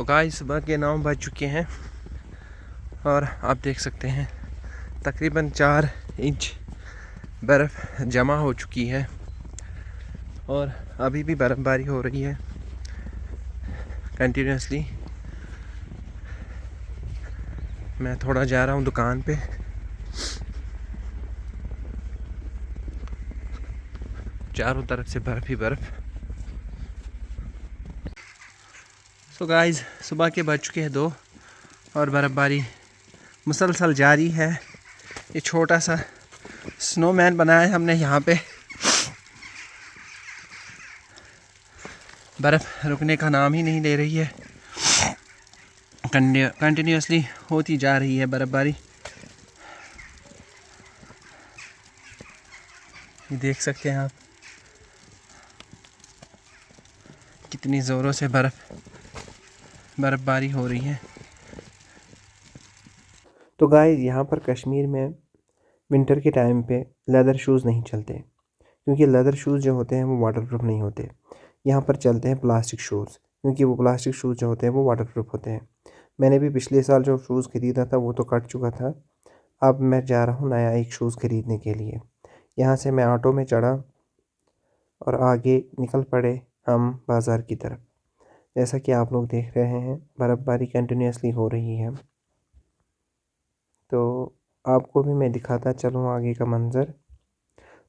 तो गाइस सुबह के 9 बज चुके हैं और आप देख सकते हैं तकरीबन 4 इंच बर्फ़ जमा हो चुकी है और अभी भी बर्फ़बारी हो रही है कंटिन्यूसली। मैं थोड़ा जा रहा हूँ दुकान पे, चारों तरफ से बर्फ़ ही बर्फ़। सो गाइस सुबह के बज चुके हैं 2 और बर्फ़बारी मुसलसल जारी है। ये छोटा सा स्नोमैन बनाया है हमने यहाँ पे। बर्फ़ रुकने का नाम ही नहीं ले रही है, कंटिन्यूसली होती जा रही है बर्फ़बारी। देख सकते हैं आप कितनी ज़ोरों से बर्फ़बारी हो रही है। तो गाइस यहाँ पर कश्मीर में विंटर के टाइम पे लेदर शूज़ नहीं चलते, क्योंकि लेदर शूज़ जो होते हैं वो वाटरप्रूफ नहीं होते। यहाँ पर चलते हैं प्लास्टिक शूज़, क्योंकि वो प्लास्टिक शूज़ जो होते हैं वो वाटरप्रूफ होते हैं। मैंने भी पिछले साल जो शूज़ ख़रीदा था वो तो कट चुका था। अब मैं जा रहा हूँ नया एक शूज़ ख़रीदने के लिए। यहाँ से मैं ऑटो में चढ़ा और आगे निकल पड़े हम बाज़ार की तरफ। जैसा कि आप लोग देख रहे हैं बर्फ़बारी कंटिन्यूसली हो रही है, तो आपको भी मैं दिखाता चलूँ आगे का मंज़र।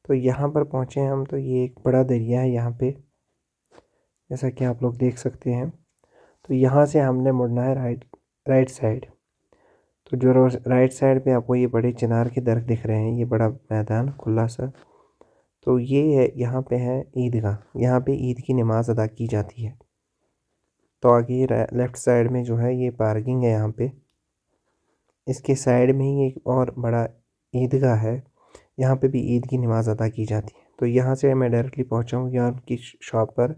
तो यहाँ पर पहुँचे हम, तो ये एक बड़ा दरिया है यहाँ पे, जैसा कि आप लोग देख सकते हैं। तो यहाँ से हमने मुड़ना है राइट साइड। तो जो राइट साइड पे आपको ये बड़े चिनार के दरख्त दिख रहे हैं, ये बड़ा मैदान खुला सा, तो ये है यहाँ पे है ईदगाह। यहाँ पे ईद की नमाज़ अदा की जाती है। तो आगे लेफ़्ट साइड में जो है ये पार्किंग है यहाँ पे। इसके साइड में ही एक और बड़ा ईदगाह है, यहाँ पे भी ईद की नमाज़ अदा की जाती है। तो यहाँ से मैं डायरेक्टली पहुँचा हूँ यार की शॉप पर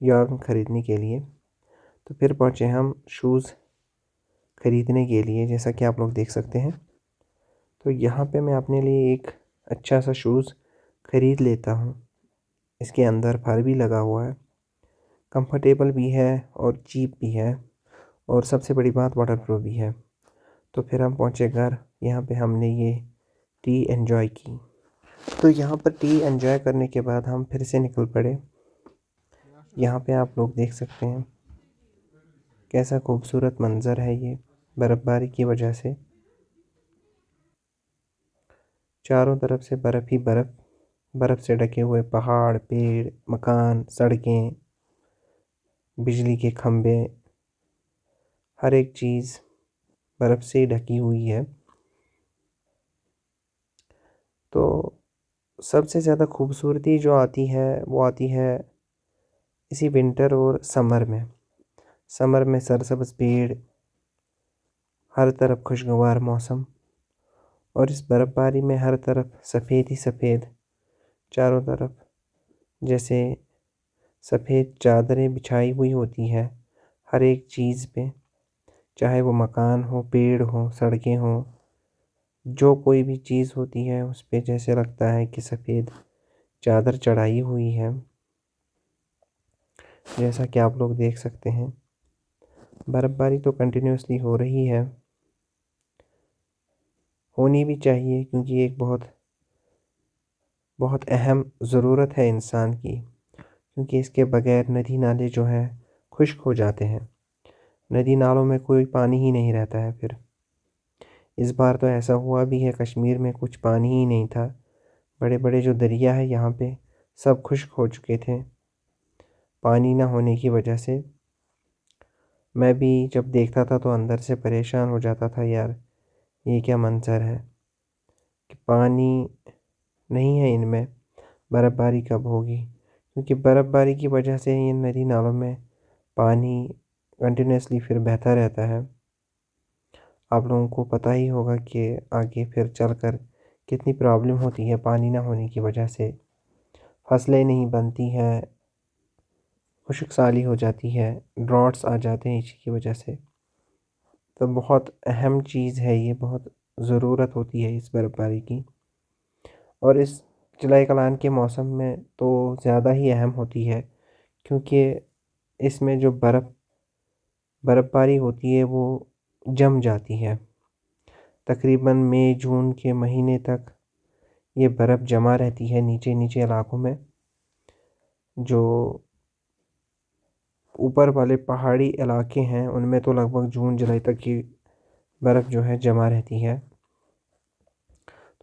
यार ख़रीदने के लिए। तो फिर पहुँचे हम शूज़ ख़रीदने के लिए, जैसा कि आप लोग देख सकते हैं। तो यहाँ पे मैं अपने लिए एक अच्छा सा शूज़ ख़रीद लेता हूँ। इसके अंदर फर भी लगा हुआ है, कंफर्टेबल भी है और चीप भी है, और सबसे बड़ी बात वाटरप्रूफ भी है। तो फिर हम पहुँचे घर। यहाँ पे हमने ये टी एंजॉय की। तो यहाँ पर टी एंजॉय करने के बाद हम फिर से निकल पड़े। यहाँ पे आप लोग देख सकते हैं कैसा खूबसूरत मंज़र है ये बर्फ़बारी की वजह से। चारों तरफ से बर्फ़ ही बर्फ़, बर्फ़ से ढके हुए पहाड़, पेड़, मकान, सड़कें, बिजली के खंभे, हर एक चीज़ बर्फ़ से ढकी हुई है। तो सबसे ज़्यादा खूबसूरती जो आती है वो आती है इसी विंटर और समर में। समर में सरसब्ज़ पेड़, हर तरफ खुशगवार मौसम, और इस बर्फ़बारी में हर तरफ सफ़ेद ही सफ़ेद, चारों तरफ जैसे सफ़ेद चादरें बिछाई हुई होती है हर एक चीज़ पे, चाहे वो मकान हो, पेड़ हो, सड़कें हों, जो कोई भी चीज़ होती है उस पे जैसे लगता है कि सफ़ेद चादर चढ़ाई हुई है। जैसा कि आप लोग देख सकते हैं बर्फ़बारी तो कंटिन्यूसली हो रही है, होनी भी चाहिए, क्योंकि एक बहुत बहुत अहम ज़रूरत है इंसान की, क्योंकि इसके बगैर नदी नाले जो हैं खुश्क हो जाते हैं। नदी नालों में कोई पानी ही नहीं रहता है फिर। इस बार तो ऐसा हुआ भी है, कश्मीर में कुछ पानी ही नहीं था। बड़े बड़े जो दरिया है यहाँ पे सब खुश्क हो चुके थे पानी ना होने की वजह से। मैं भी जब देखता था तो अंदर से परेशान हो जाता था, यार ये क्या मंज़र है कि पानी नहीं है इनमें, बर्फ़बारी कब होगी। क्योंकि बर्फ़बारी की वजह से इन नदी नालों में पानी कंटिन्यूसली फिर बहता रहता है। आप लोगों को पता ही होगा कि आगे फिर चलकर कितनी प्रॉब्लम होती है पानी ना होने की वजह से। फसलें नहीं बनती हैं, खुश्क साली हो जाती है, ड्रॉट्स आ जाते हैं इसी की वजह से। तो बहुत अहम चीज़ है ये, बहुत ज़रूरत होती है इस बर्फ़बारी की, और इस जुलाई कलान के मौसम में तो ज़्यादा ही अहम होती है, क्योंकि इसमें जो बर्फ़ बर्फ़बारी होती है वो जम जाती है। तकरीबन मई जून के महीने तक ये बर्फ़ जमा रहती है नीचे इलाकों में। जो ऊपर वाले पहाड़ी इलाके हैं उनमें तो लगभग जून जुलाई तक की बर्फ़ जो है जमा रहती है।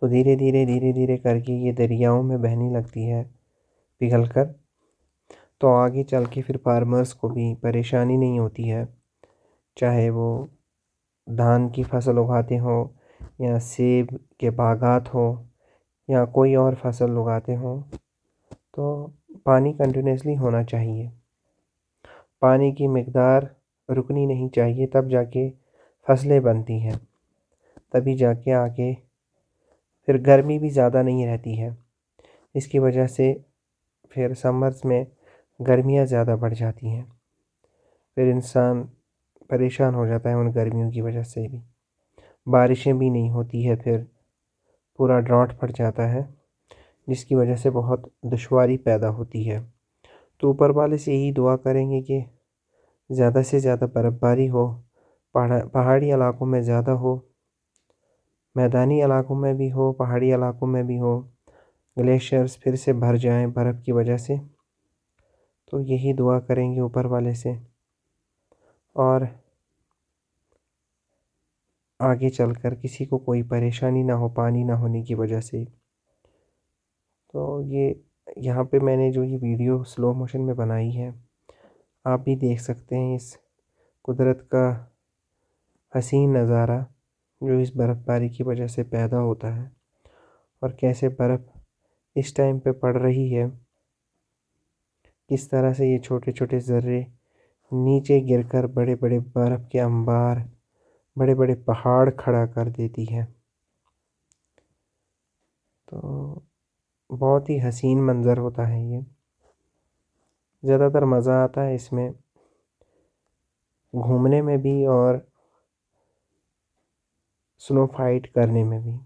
तो धीरे धीरे करके ये दरियाओं में बहने लगती है पिघल कर। तो आगे चल के फिर फार्मर्स को भी परेशानी नहीं होती है, चाहे वो धान की फसल उगाते हों या सेब के बागात हो या कोई और फसल उगाते हों। तो पानी कंटिन्यूसली होना चाहिए, पानी की मिकदार रुकनी नहीं चाहिए, तब जाके फसलें बनती हैं, तभी जाके आगे फिर गर्मी भी ज़्यादा नहीं रहती है। इसकी वजह से फिर समर्स में गर्मियाँ ज़्यादा बढ़ जाती हैं, फिर इंसान परेशान हो जाता है उन गर्मियों की वजह से भी। बारिशें भी नहीं होती है, फिर पूरा ड्रॉट पड़ जाता है, जिसकी वजह से बहुत दुश्वारी पैदा होती है। तो ऊपर वाले से यही दुआ करेंगे कि ज़्यादा से ज़्यादा बर्फ़बारी हो, पहाड़ी इलाकों में ज़्यादा हो, मैदानी इलाकों में भी हो, पहाड़ी इलाकों में भी हो, ग्लेशियर्स फिर से भर जाएँ बर्फ़ की वजह से। तो यही दुआ करेंगे ऊपर वाले से, और आगे चलकर किसी को कोई परेशानी ना हो पानी ना होने की वजह से। तो ये यहाँ पे मैंने जो ये वीडियो स्लो मोशन में बनाई है, आप भी देख सकते हैं इस कुदरत का हसीन नज़ारा जो इस बर्फ़बारी की वजह से पैदा होता है, और कैसे बर्फ़ इस टाइम पे पड़ रही है, किस तरह से ये छोटे छोटे ज़र्रे नीचे गिरकर बड़े बड़े बर्फ़ के अंबार, बड़े बड़े पहाड़ खड़ा कर देती है। तो बहुत ही हसीन मंज़र होता है ये। ज़्यादातर मज़ा आता है इसमें घूमने में भी और स्नो फाइट करने में भी,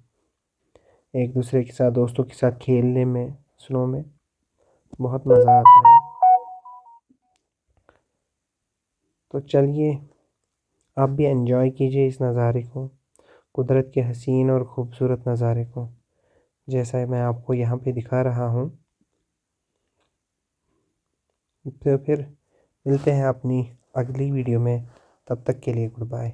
एक दूसरे के साथ दोस्तों के साथ खेलने में स्नो में बहुत मज़ा आता है। तो चलिए, आप भी एंजॉय कीजिए इस नज़ारे को, कुदरत के हसीन और ख़ूबसूरत नज़ारे को, जैसा मैं आपको यहाँ पे दिखा रहा हूँ। तो फिर मिलते हैं अपनी अगली वीडियो में, तब तक के लिए गुड बाय।